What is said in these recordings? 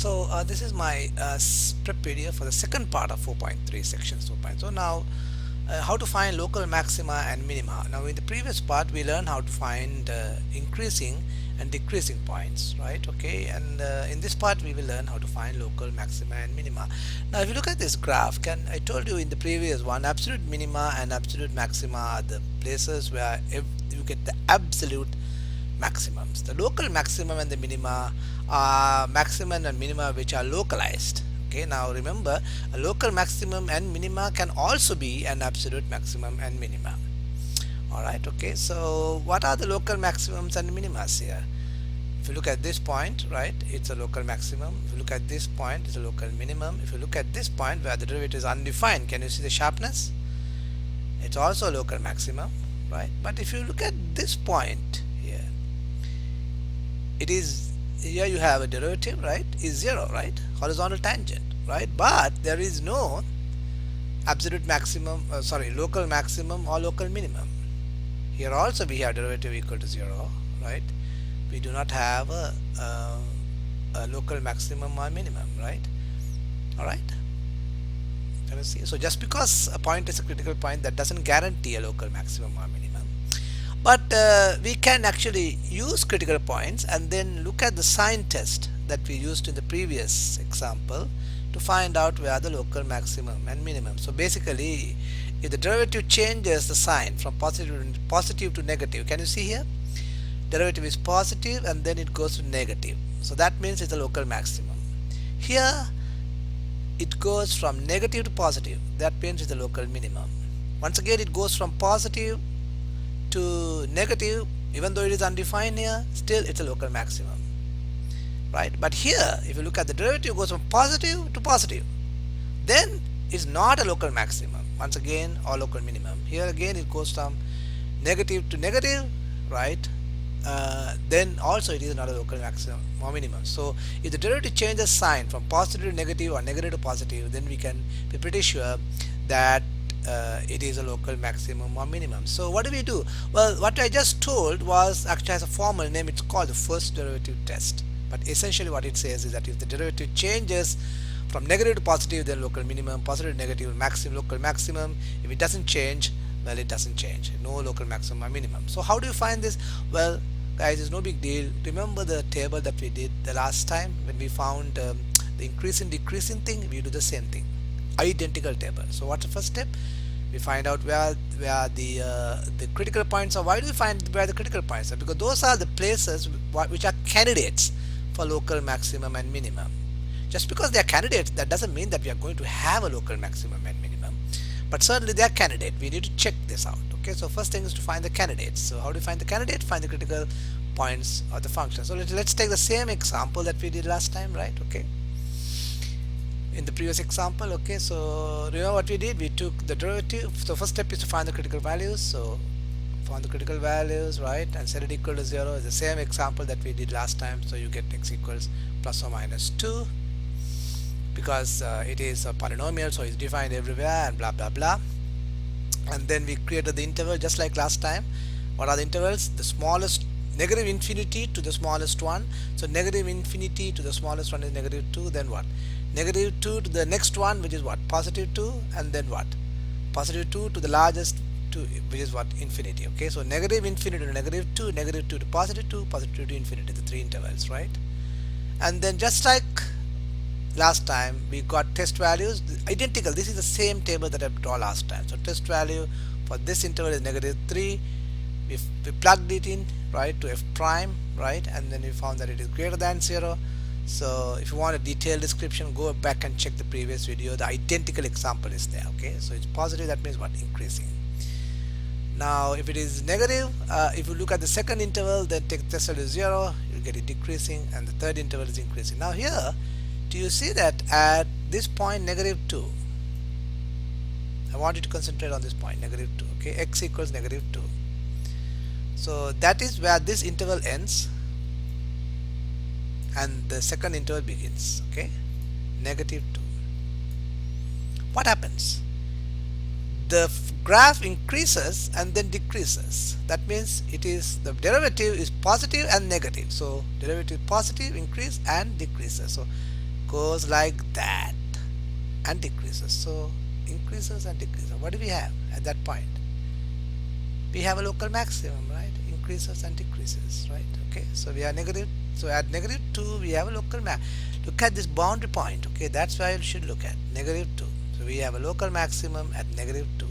This is my prep video for the second part of 4.3 sections 4.0. Now, how to find local maxima and minima. Now, in the previous part, we learned how to find increasing and decreasing points, right? Okay, and in this part, we will learn how to find local maxima and minima. Now, if you look at this graph, I told you in the previous one, absolute minima and absolute maxima are the places where if you get the absolute maximums. The local maximum and the minima are maximum and minima which are localized. Okay, now remember, a local maximum and minima can also be an absolute maximum and minima. Alright, okay, so what are the local maximums and minimas here? If you look at this point, right, it's a local maximum. If you look at this point, it's a local minimum. If you look at this point where the derivative is undefined, can you see the sharpness? It's also a local maximum, right? But if you look at this point here, it is, here you have a derivative, right, is 0, right, horizontal tangent, right, but there is no absolute maximum, local maximum or local minimum. Here also we have derivative equal to 0, right, we do not have a local maximum or minimum, right. Alright, can you see? So just because a point is a critical point, that doesn't guarantee a local maximum or minimum. But we can actually use critical points and then look at the sign test that we used in the previous example to find out where the local maximum and minimum. So basically, if the derivative changes the sign from positive to negative, can you see here? Derivative is positive and then it goes to negative. So that means it's a local maximum. Here, it goes from negative to positive. That means it's a local minimum. Once again, it goes from positive to negative, even though it is undefined here, still it's a local maximum, right? But here, if you look at the derivative goes from positive to positive, then it's not a local maximum, once again, or local minimum. Here again it goes from negative to negative, right? Then also it is not a local maximum or minimum. So if the derivative changes sign from positive to negative or negative to positive, then we can be pretty sure that it is a local maximum or minimum. So what do we do? Well, what I just told was actually has a formal name. It's called the first derivative test. But essentially what it says is that if the derivative changes from negative to positive, then local minimum, positive to negative, maximum, local maximum. If it doesn't change, well, it doesn't change. No local maximum or minimum. So how do you find this? Well, guys, it's no big deal. Remember the table that we did the last time when we found the increasing decreasing thing? We do the same thing. Identical table. So what's the first step? We find out where the critical points are. Why do we find where the critical points are? Because those are the places which are candidates for local maximum and minimum. Just because they are candidates, that doesn't mean that we are going to have a local maximum and minimum, but certainly they are candidate. We need to check this out. Okay, so first thing is to find the candidates. So how do you find the candidate? Find the critical points of the function. So let's take the same example that we did last time, right? Okay, in the previous example. Okay, so remember what we did? We took the derivative. So first step is to find the critical values. So find the critical values, right, and set it equal to 0. Is the same example that we did last time. So you get x equals plus or minus 2 because it is a polynomial, so it's defined everywhere and blah blah blah. And then we created the interval just like last time. What are the intervals? The smallest, negative infinity to the smallest one. So negative infinity to the smallest one is negative 2. Then what? Negative 2 to the next one, which is what? Positive 2. And then what? Positive 2 to the largest 2, which is what? Infinity. Okay, so negative infinity to negative 2, negative 2 to positive 2, positive 2 to infinity, the three intervals, right? And then just like last time, we got test values identical. This is the same table that I draw last time. So test value for this interval is negative 3. We plugged it in, right, to f prime, right, and then we found that it is greater than 0. So if you want a detailed description, go back and check the previous video. The identical example is there. Okay, so it's positive, that means what? Increasing. Now if it is negative, if you look at the second interval, then take test value 0, you get it decreasing, and the third interval is increasing. Now here, do you see that at this point negative 2, I want you to concentrate on this point, negative 2. Okay, x equals negative 2. So that is where this interval ends and the second interval begins. Okay, negative 2. What happens? The graph increases and then decreases. That means it is, the derivative is positive and negative. So derivative positive, increase and decreases. So goes like that and decreases. So increases and decreases. What do we have at that point? We have a local maximum, right? Increases and decreases, right? Okay, so we are negative. So at negative 2 we have a local max. Look at this boundary point. Okay, that's why you should look at negative 2. So we have a local maximum at negative 2.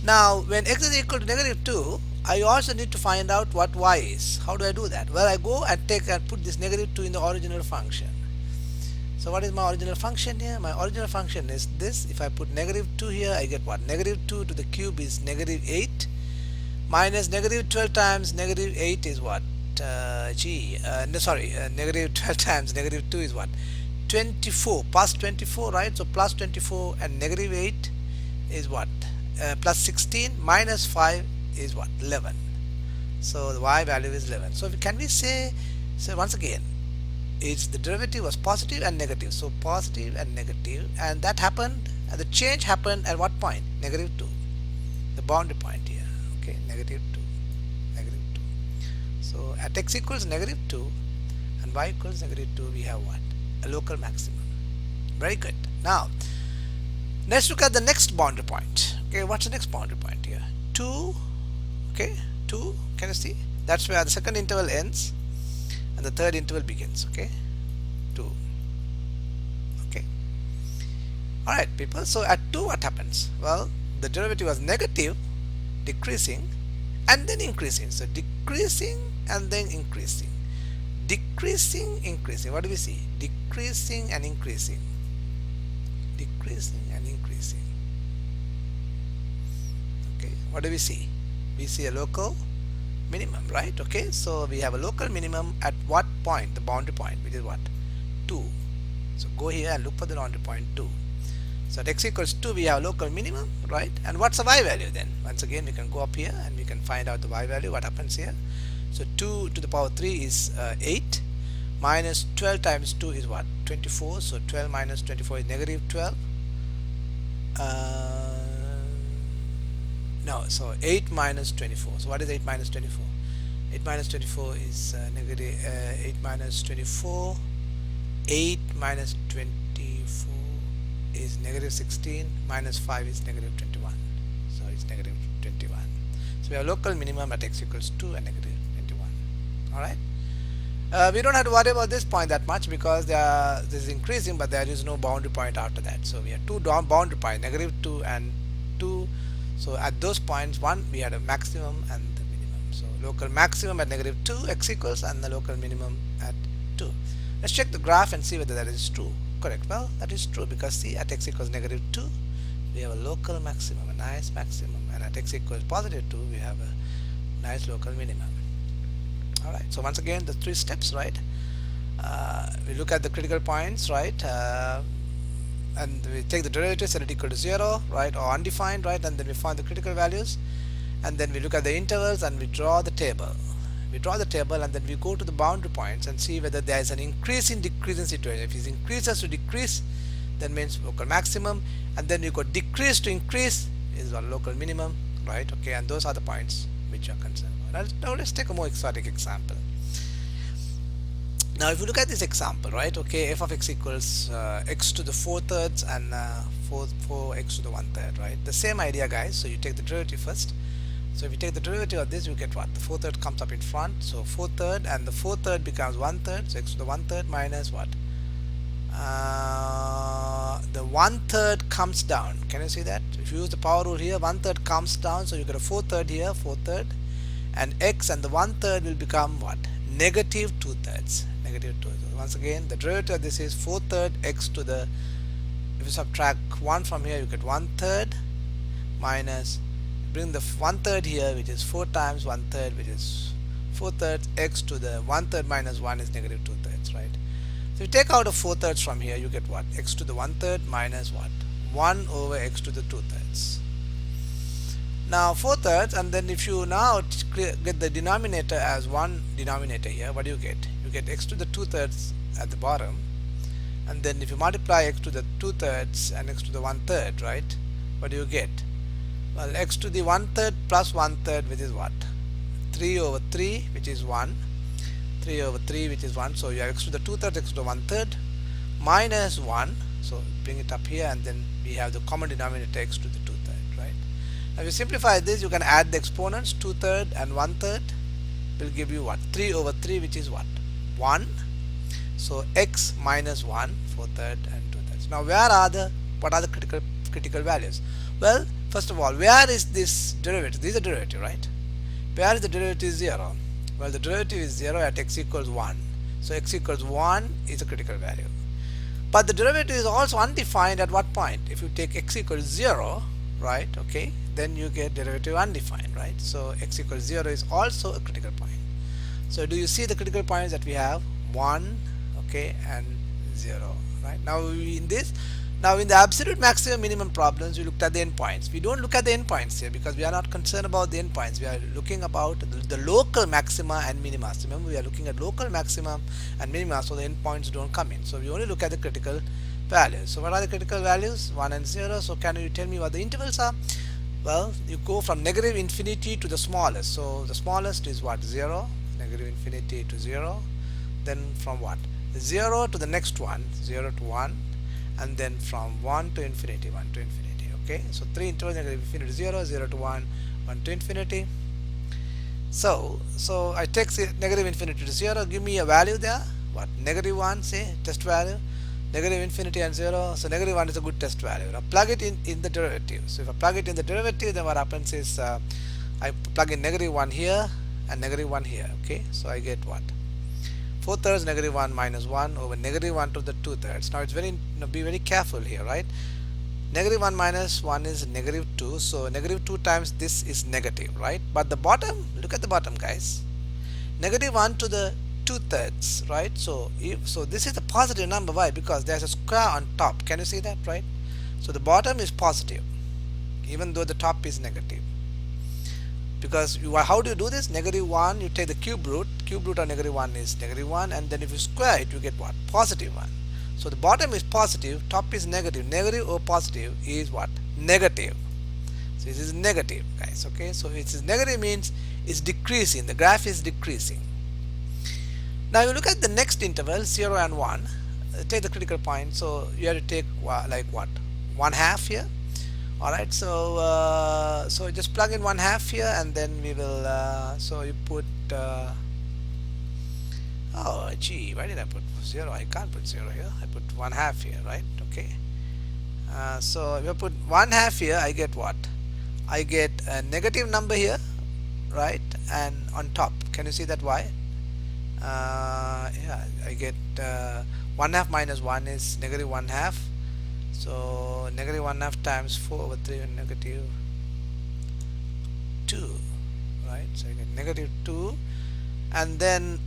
Now when x is equal to negative 2, I also need to find out what y is. How do I do that? Well, I go and put this negative 2 in the original function. So what is my original function here? My original function is this. If I put negative 2 here, I get what? Negative 2 to the cube is negative 8 minus negative 12 times negative 8 is what? Negative 12 times negative 2 is what? 24, plus 24, right? So plus 24 and negative 8 is what? Plus 16 minus 5 is what? 11. So the y value is 11. So can we say, so once again, it's the derivative was positive and negative. So positive and negative, and that happened, and the change happened at what point? Negative 2. The boundary point here. Okay, negative 2. Negative 2. So at x equals negative 2 and y equals negative 2, we have what? A local maximum. Very good. Now, let's look at the next boundary point. Okay, what's the next boundary point here? 2. Okay, 2. Can you see? That's where the second interval ends and the third interval begins. Okay, 2. Okay. Alright, people. So at 2, what happens? Well, the derivative was negative, decreasing, and then increasing. So decreasing and then increasing. Decreasing, increasing. What do we see? Decreasing and increasing. Decreasing and increasing. Okay, what do we see? We see a local minimum, right? Okay, so we have a local minimum at what point? The boundary point, which is what? 2. So go here and look for the boundary point 2. So at x equals 2, we have a local minimum, right? And what's the y value then? Once again, we can go up here and we can find out the y value. What happens here? So 2 to the power 3 is 8 minus 12 times 2 is what? 24. So 12 minus 24 is negative 12. No, so 8 minus 24. So what is 8 minus 24? 8 minus 24 is negative 8 minus 24. 8 minus 24 is negative 16, minus 5 is negative 21. So it's negative 21. So we have local minimum at x equals 2 and negative 21. Alright. We don't have to worry about this point that much because this is increasing, but there is no boundary point after that. So we have two boundary points, negative 2 and 2. So at those points, one we had a maximum and the minimum. So local maximum at negative 2 x equals and the local minimum at 2. Let's check the graph and see whether that is true. Correct. Well, that is true because see, at x equals negative 2 we have a local maximum, a nice maximum, and at x equals positive 2 we have a nice local minimum. Alright, so once again the 3 steps, right? We look at the critical points, right? And we take the derivative, set it equal to 0, right, or undefined, right, and then we find the critical values, and then we look at the intervals and we draw the table. We draw the table and then we go to the boundary points and see whether there is an increase in decreasing situation. If it increases to decrease, then means local maximum, and then you go decrease to increase is our local minimum, right? Okay, and those are the points which are concerned about. Now let's take a more exotic example. Now if you look at this example, right, okay, f of x equals x to the 4/3 and 4x to the 1/3, right? The same idea, guys. So you take the derivative first. So if you take the derivative of this, you get what? The 4/3 comes up in front. So 4/3 and the 4/3 becomes 1/3. So x to the 1/3 minus what? The 1/3 comes down. Can you see that? If you use the power rule here, 1/3 comes down. So you get a 4/3 here, 4/3, and x and the 1/3 will become what? Negative 2/3. Negative 2/3. Once again, the derivative of this is 4/3 x to the. If you subtract 1 from here, you get 1/3 minus. Bring the 1/3 here, which is 4 times 1/3, which is 4/3 x to the 1/3 minus 1 is negative 2/3, right? So if you take out a 4/3 from here, you get what? X to the 1/3 minus what? 1 over x to the 2/3. Now 4/3, and then if you now get the denominator as one denominator here, what do you get? You get x to the 2/3 at the bottom, and then if you multiply x to the 2/3 and x to the 1/3, right? What do you get? Well, x to the 1/3 plus 1/3, which is what? 3 over 3, which is 1. 3 over 3, which is 1. So you have x to the 2/3, x to the 1/3 minus 1, so bring it up here, and then we have the common denominator x to the 2/3, right? Now if you simplify this, you can add the exponents. 2/3 and 1/3 will give you what? 3 over 3, which is what? 1. So x minus 1, 4/3 and 2/3. Now what are the critical values? Well, first of all, where is this derivative? This is a derivative, right? Where is the derivative 0? Well, the derivative is 0 at x equals 1. So x equals 1 is a critical value. But the derivative is also undefined at what point? If you take x equals 0, right, okay, then you get derivative undefined, right? So x equals 0 is also a critical point. So do you see the critical points that we have? 1, okay, and 0, right? Now in the absolute maximum minimum problems, we looked at the endpoints. We don't look at the endpoints here because we are not concerned about the endpoints. We are looking about the local maxima and minima. So remember, we are looking at local maxima and minima, so the endpoints don't come in. So we only look at the critical values. So what are the critical values? 1 and 0. So can you tell me what the intervals are? Well, you go from negative infinity to the smallest. So the smallest is what? 0, negative infinity to 0. Then from what? 0 to the next one, 0 to 1. And then from 1 to infinity, 1 to infinity. Okay, so 3 intervals: negative infinity to 0, 0 to 1, 1 to infinity. So I take negative infinity to 0, give me a value there. What? Negative 1, say, test value. Negative infinity and 0, so negative 1 is a good test value. Now plug it in the derivative. So if I plug it in the derivative, then what happens is I plug in negative 1 here and negative 1 here. Okay, so I get what? 4/3 negative 1 minus 1 over negative 1 to the 2/3. Now it's be very careful here, right? Negative 1 minus 1 is negative 2, so negative 2 times this is negative, right? But the bottom, look at the bottom, guys. Negative 1 to the 2/3, right? So this is a positive number. Why? Because there's a square on top. Can you see that, right? So the bottom is positive even though the top is negative. Because how do you do this? Negative 1, you take the cube root of negative 1 is negative 1, and then if you square it, you get what? Positive 1. So the bottom is positive, top is negative. Negative or positive is what? Negative. So this is negative, guys. Okay, so it is negative means it's decreasing. The graph is decreasing. Now you look at the next interval, 0 and 1. Take the critical point. So you have to take like what? 1/2 here. Alright, so just plug in 1/2 here, and then we will so you put oh gee, why did I put 0? I can't put 0 here. I put 1/2 here, right? Okay, so if I put 1/2 here, I get what? I get a negative number here, right? And on top, can you see that? Why? Yeah, I get 1/2 minus 1 is negative 1/2. So negative 1/2 times 4 over 3 and negative 2, right? So I get negative 2, and then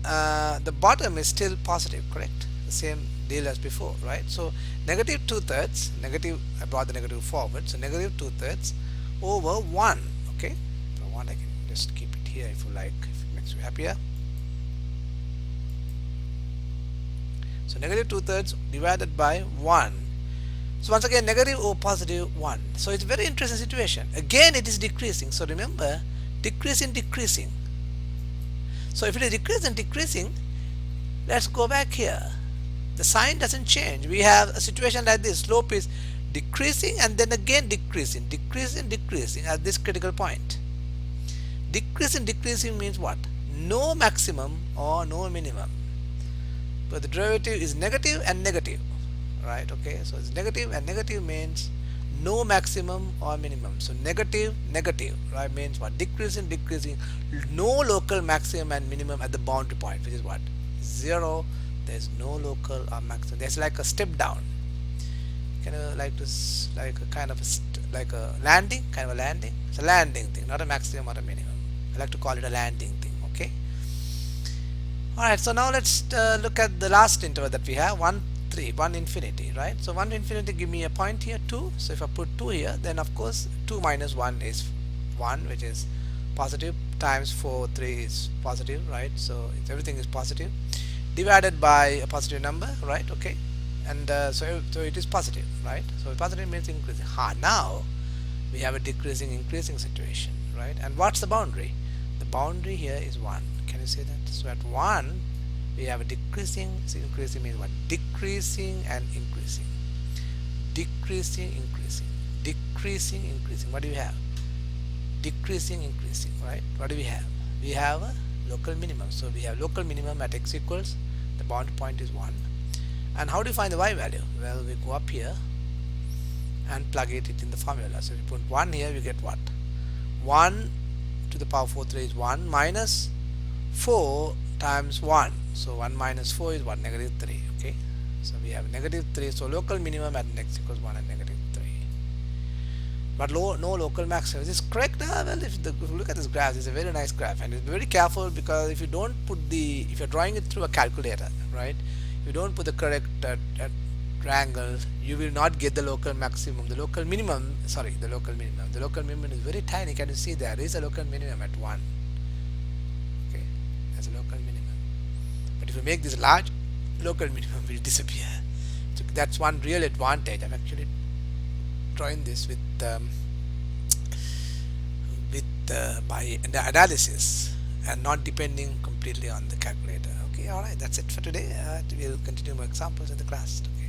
the bottom is still positive, correct? The same deal as before, right? So negative 2/3, negative, I brought the negative forward, so negative 2/3 over 1. Okay, so 1, I can just keep it here if you like, if it makes you happier. So negative 2/3 divided by 1. So once again, negative or positive 1. So it's a very interesting situation. Again, it is decreasing. So remember, decreasing. So if it is decreasing, let's go back here. The sign doesn't change. We have a situation like this. Slope is decreasing and then again decreasing at this critical point. Decreasing means what? No maximum or no minimum. But the derivative is negative and negative. Right, okay, so it's negative, and negative means no maximum or minimum. So negative, right, means what? Decreasing, no local maximum and minimum at the boundary point, which is what? 0. There's no local or maximum. There's like a step down. Kind of like this, like a kind of like a landing, It's a landing thing, not a maximum or a minimum. I like to call it a landing thing. Okay. All right. So now let's look at the last interval that we have. 1 infinity, right? So 1 to infinity, give me a point here, 2. So if I put 2 here, then of course 2 minus 1 is 1, which is positive, times 4, 3 is positive, right? So everything is positive, divided by a positive number, right? Okay, and so it is positive, right? So positive means increasing. Now we have a increasing situation, right? And what's the boundary? The boundary here is 1. Can you see that? So at 1, we have a decreasing. So increasing means what? Decreasing and increasing. Decreasing, increasing. Decreasing, increasing. What do we have? Decreasing, increasing, right? What do we have? We have a local minimum. So we have local minimum at x equals, the bound point is 1. And how do you find the y value? Well, we go up here and plug it in the formula. So if we put 1 here, we get what? 1 to the power 4 3 is 1 minus 4 times 1. So 1 minus 4 is what? Negative 3. Okay. So we have negative 3. So local minimum at x equals 1 and negative 3. But no local maximum. Is this correct? Well, if you look at this graph, it's a very nice graph, and it's very careful, because if you don't put if you're drawing it through a calculator, right? If you don't put the correct triangle, you will not get the local maximum. The local minimum, sorry, the local minimum. The local minimum is very tiny. Can you see there is a local minimum at 1? Okay, that's a local minimum. But if you make this large, local minimum will disappear. So that's one real advantage. I'm actually drawing this with by analysis and not depending completely on the calculator. Okay, all right, that's it for today. We'll continue more examples in the class. Okay.